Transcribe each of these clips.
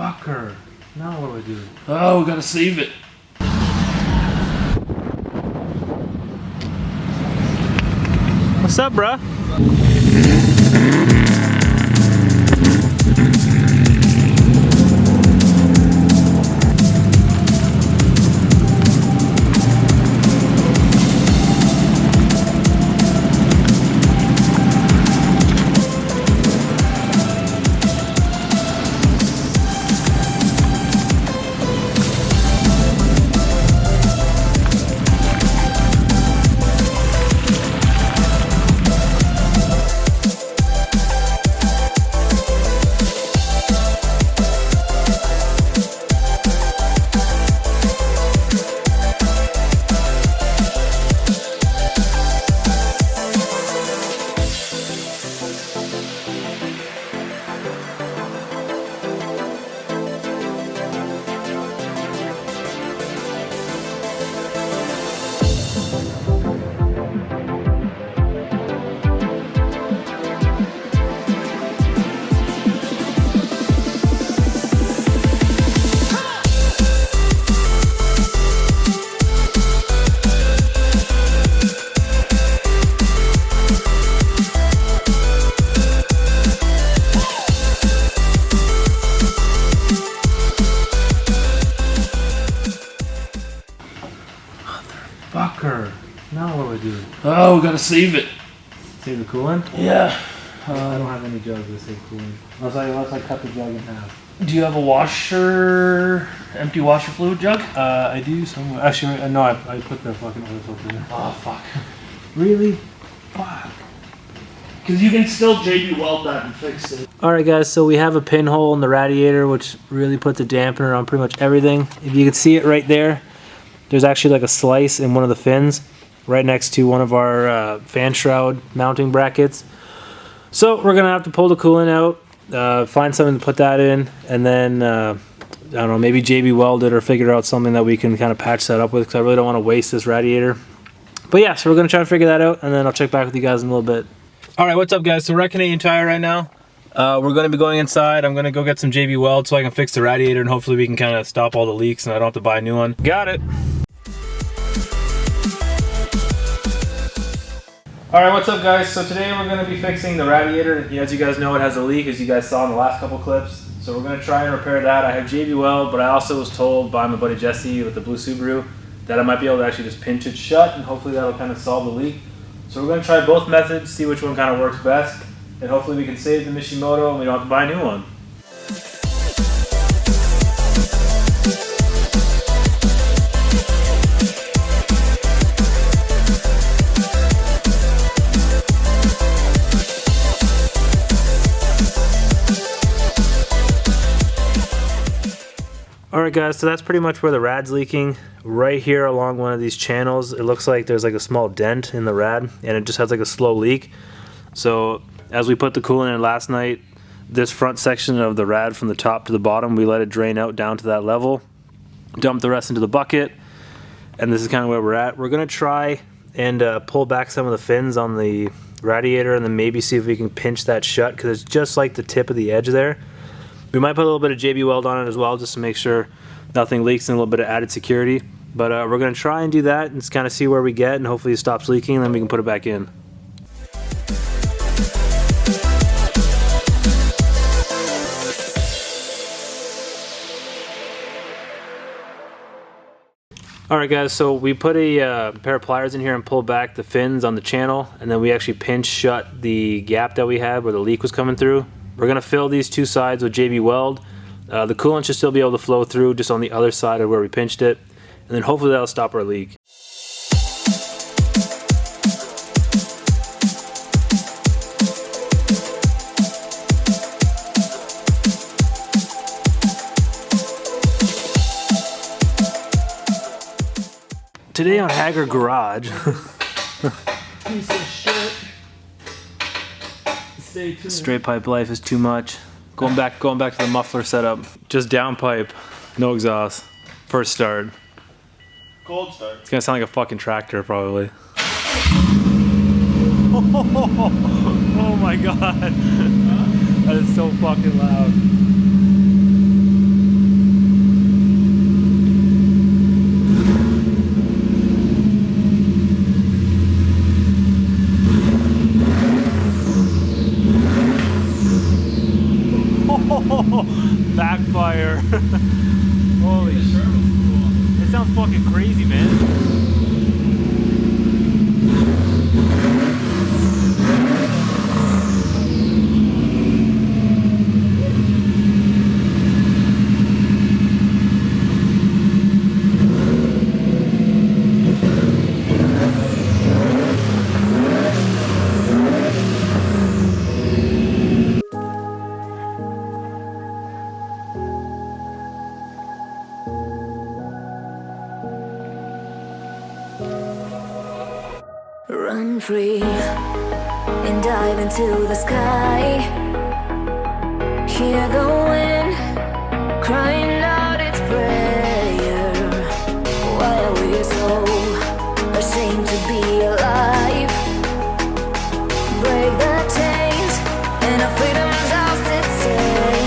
Motherfucker. Now what do I do? Oh, we gotta save it. What's up, bruh? Fucker. Now what do I do? Oh, we gotta save it. Save the coolant? Yeah. I don't have any jugs to save coolant. Unless I cut the jug in half. Do you have a washer, empty washer fluid jug? I do somewhere. Actually, no, I put the fucking oil filter in. Oh, fuck. Really? Fuck. Because you can still JB weld that and fix it. Alright guys, so we have a pinhole in the radiator which really puts a dampener on pretty much everything. If you can see it right there, there's actually like a slice in one of the fins right next to one of our fan shroud mounting brackets. So we're going to have to pull the coolant out, find something to put that in, and then, I don't know, maybe JB weld it or figure out something that we can kind of patch that up with, because I really don't want to waste this radiator. But yeah, so we're going to try and figure that out, and then I'll check back with you guys in a little bit. Alright, what's up guys? So we're at Canadian Tire right now. We're going to be going inside. I'm going to go get some JB weld so I can fix the radiator, and hopefully we can kind of stop all the leaks and I don't have to buy a new one. Got it! Alright, what's up guys? So today we're going to be fixing the radiator. As you guys know, it has a leak, as you guys saw in the last couple clips. So we're going to try and repair that. I have JB weld, but I also was told by my buddy Jesse with the blue Subaru that I might be able to actually just pinch it shut, and hopefully that'll kind of solve the leak. So we're going to try both methods, see which one kind of works best, and hopefully we can save the Mishimoto and we don't have to buy a new one. Alright guys, so that's pretty much where the rad's leaking. Right here along one of these channels, it looks like there's like a small dent in the rad, and it just has like a slow leak. So as we put the coolant in last night, this front section of the rad from the top to the bottom, we let it drain out down to that level, dump the rest into the bucket, and this is kind of where we're at. We're going to try and pull back some of the fins on the radiator, and then maybe see if we can pinch that shut, because it's just like the tip of the edge there. We might put a little bit of JB weld on it as well, just to make sure nothing leaks, and a little bit of added security. But we're going to try and do that and just kind of see where we get, and hopefully it stops leaking, and then we can put it back in. Alright guys, so we put a pair of pliers in here and pulled back the fins on the channel, and then we actually pinched shut the gap that we had where the leak was coming through. We're going to fill these two sides with JB weld. The coolant should still be able to flow through just on the other side of where we pinched it, and then hopefully that'll stop our leak. Today on Hager Garage. Piece of shit. Stay tuned. Straight pipe life is too much. Going back to the muffler setup. Just downpipe, no exhaust. First start. Cold start. It's gonna sound like a fucking tractor probably. Oh my god. That is so fucking loud. Backfire. Holy shit. It sounds fucking crazy, man. Run free and dive into the sky. Hear the wind crying out its prayer. Why are we so ashamed to be alive? Break the chains and our freedom's ours to take.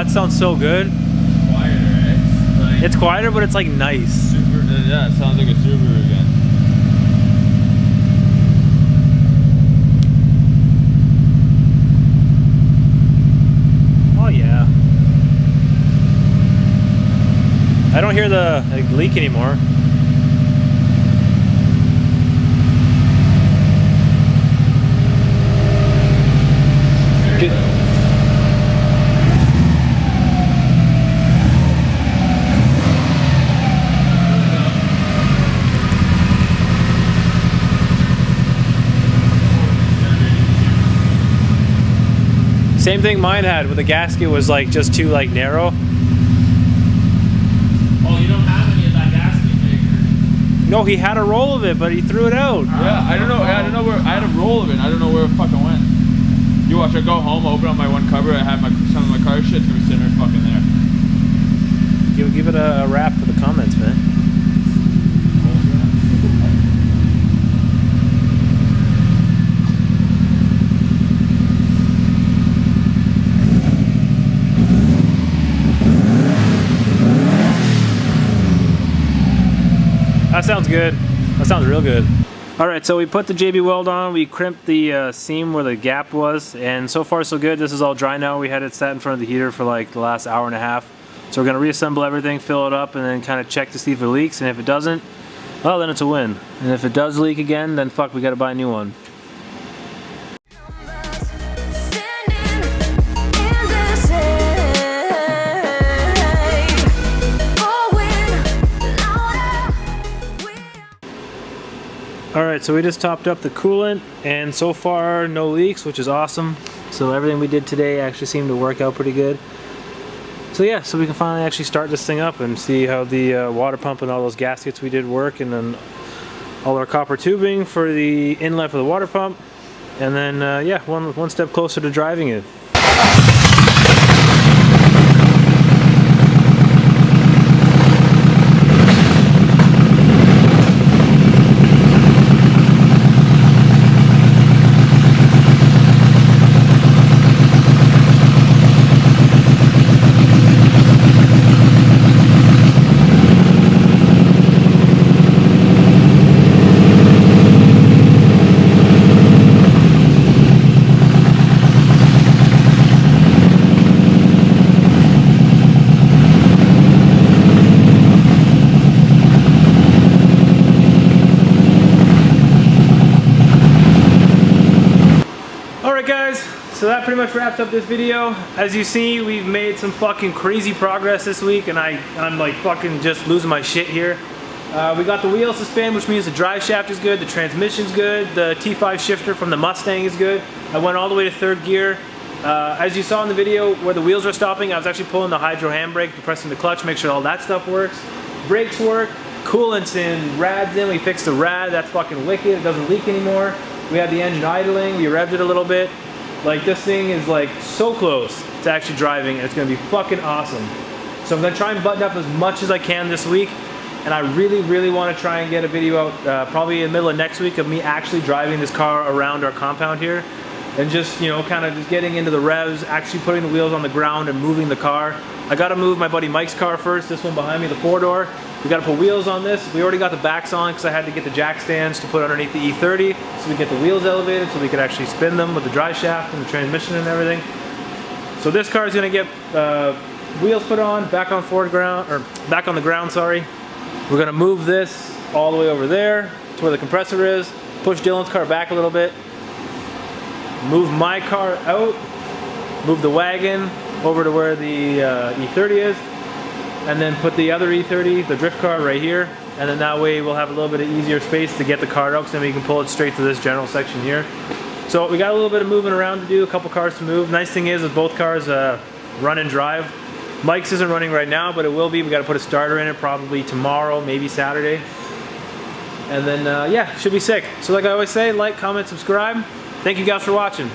Sounds so good. Quieter, right? Like, It's quieter, but it's like nice. super. Yeah, it sounds like a Subaru again. Oh yeah. I don't hear the leak anymore. Same thing mine had, with the gasket was like just too like narrow. Oh, you don't have any of that gasket maker. No, he had a roll of it, but he threw it out. Yeah, I don't know. I don't know where. I had a roll of it. I don't know where it fucking went. You watch. I go home, open up my one cupboard. I have some of my car shit's gonna be sitting there fucking there. Give it a wrap for the comments, man. That sounds good. That sounds real good. All right, so we put the JB weld on. We crimped the seam where the gap was, and so far so good. This is all dry now. We had it sat in front of the heater for like the last hour and a half. So we're gonna reassemble everything, fill it up, and then kind of check to see if it leaks. And if it doesn't, well, then it's a win. And if it does leak again, then fuck, we gotta buy a new one. Alright, so we just topped up the coolant, and so far no leaks, which is awesome. So everything we did today actually seemed to work out pretty good. So yeah, so we can finally actually start this thing up and see how the water pump and all those gaskets we did work, and then all our copper tubing for the inlet for the water pump. And then yeah, one step closer to driving it. So that pretty much wraps up this video. As you see, we've made some fucking crazy progress this week, and I'm like fucking just losing my shit here. We got the wheels to spin, which means the drive shaft is good, the transmission's good, the T5 shifter from the Mustang is good. I went all the way to third gear. As you saw in the video where the wheels are stopping, I was actually pulling the hydro handbrake, pressing the clutch, make sure all that stuff works. Brakes work, coolant's in, rad's in, we fixed the rad, that's fucking wicked, it doesn't leak anymore. We had the engine idling, we revved it a little bit. Like this thing is like so close to actually driving, and it's gonna be fucking awesome. So I'm gonna try and button up as much as I can this week, and I really want to try and get a video out probably in the middle of next week of me actually driving this car around our compound here, and just, you know, kind of just getting into the revs, actually putting the wheels on the ground and moving the car. I gotta move my buddy Mike's car first, this one behind me, the 4-door. We gotta put wheels on this. We already got the backs on because I had to get the jack stands to put underneath the E30 so we get the wheels elevated so we could actually spin them with the drive shaft and the transmission and everything. So this car is gonna get wheels put on, back on back on the ground, sorry. We're gonna move this all the way over there to where the compressor is, push Dylan's car back a little bit, move my car out, move the wagon over to where the E30 is, and then put the other E30, the drift car, right here. And then that way we'll have a little bit of easier space to get the car out, so then we can pull it straight to this general section here. So we got a little bit of moving around to do, a couple cars to move. Nice thing is with both cars run and drive. Mike's isn't running right now, but it will be. We got to put a starter in it probably tomorrow, maybe Saturday. And then, yeah, should be sick. So like I always say, like, comment, subscribe. Thank you guys for watching.